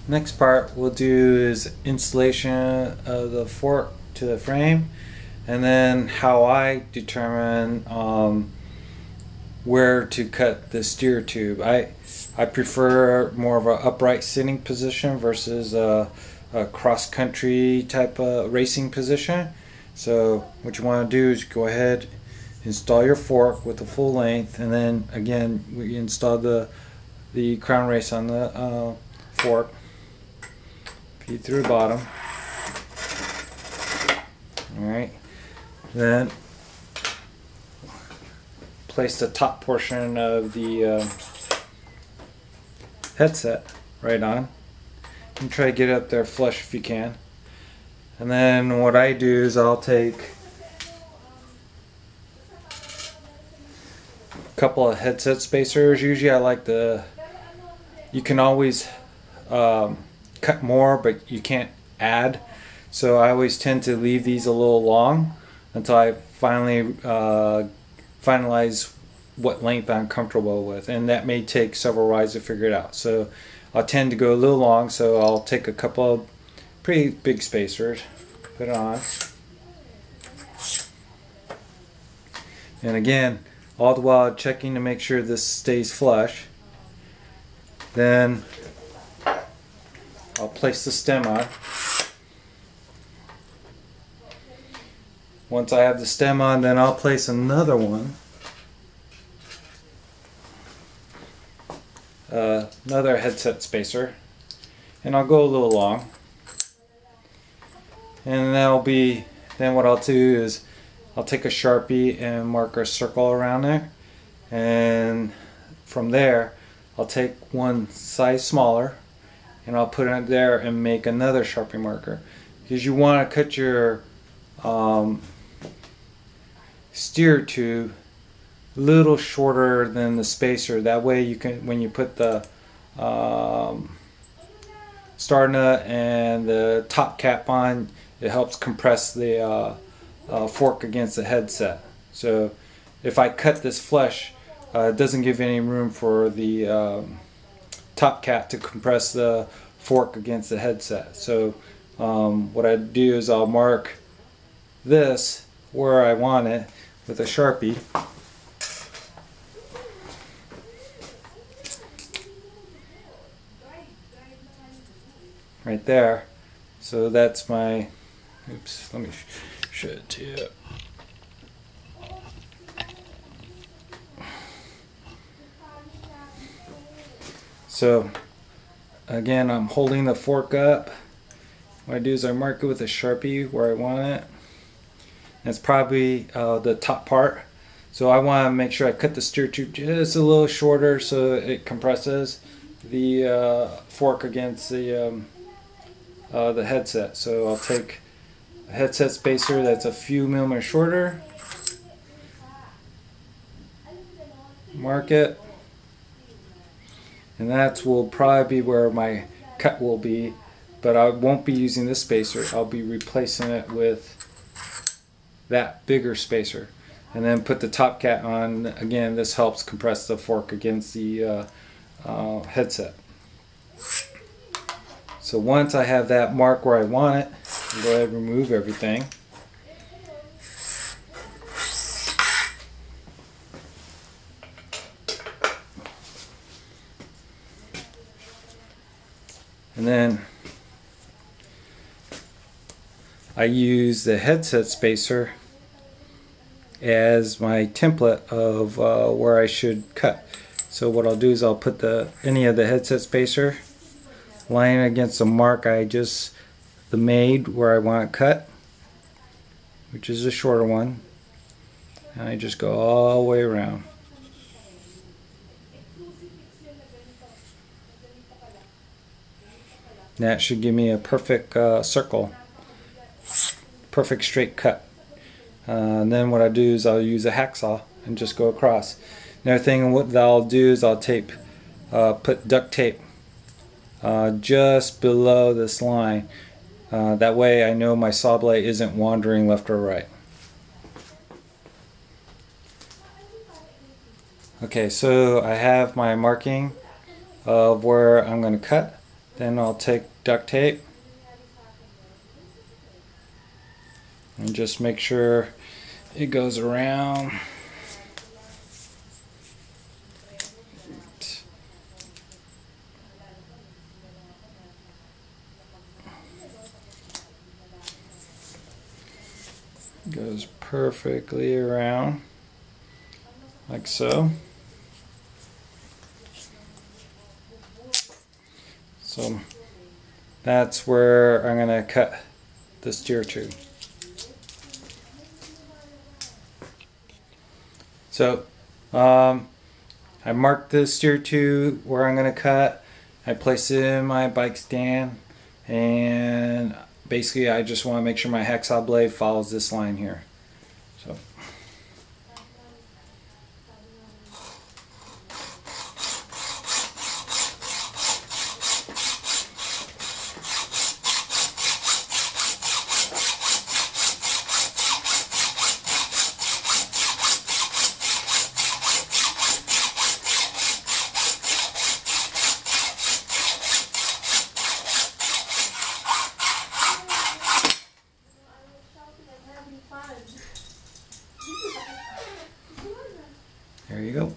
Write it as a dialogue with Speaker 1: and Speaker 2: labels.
Speaker 1: Next part we'll do is installation of the fork to the frame, and then how I determine where to cut the steer tube. I prefer more of an upright sitting position versus a cross-country type of racing position. So what you want to do is go ahead, install your fork with the full length, and then again we install the crown race on the fork. Feed through the bottom. Alright, then place the top portion of the headset right on and try to get it up there flush if you can. And then what I do is I'll take a couple of headset spacers. Usually I like you can always cut more, but you can't add, so I always tend to leave these a little long until I finally finalize what length I'm comfortable with, and that may take several rides to figure it out. So I'll tend to go a little long, so I'll take a couple of pretty big spacers, put it on, and again all the while checking to make sure this stays flush. Then I'll place the stem on. Once I have the stem on, then I'll place another one, another headset spacer, and I'll go a little long. And then what I'll do is I'll take a Sharpie and mark a circle around there, and from there I'll take one size smaller and I'll put it there and make another Sharpie marker, because you want to cut your steer tube a little shorter than the spacer. That way you can, when you put the star nut and the top cap on, it helps compress the fork against the headset. So if I cut this flush, it doesn't give any room for the top cap to compress the fork against the headset. So what I do is I'll mark this where I want it with a Sharpie. Right there. So that's my, oops, let me show it to you. So again, I'm holding the fork up. What I do is I mark it with a Sharpie where I want it. That's probably the top part. So I want to make sure I cut the steer tube just a little shorter so it compresses the fork against the headset. So I'll take a headset spacer that's a few millimeters shorter, mark it, and that will probably be where my cut will be, but I won't be using this spacer. I'll be replacing it with that bigger spacer, and then put the top cap on. Again, this helps compress the fork against the headset. So once I have that mark where I want it, I'll go ahead and remove everything. And then I use the headset spacer as my template of where I should cut. So what I'll do is I'll put any of the headset spacer line against the mark I just made where I want it cut, which is a shorter one, and I just go all the way around. That should give me a perfect circle, perfect straight cut. And then what I do is I'll use a hacksaw and just go across. Another thing what I'll do is I'll put duct tape just below this line. That way I know my saw blade isn't wandering left or right. Okay, so I have my marking of where I'm going to cut. Then I'll take duct tape and just make sure it goes around. Goes perfectly around like so. So that's where I'm going to cut the steer tube. So I marked the steer tube where I'm going to cut. I place it in my bike stand, and basically I just want to make sure my hacksaw blade follows this line here. So there you go.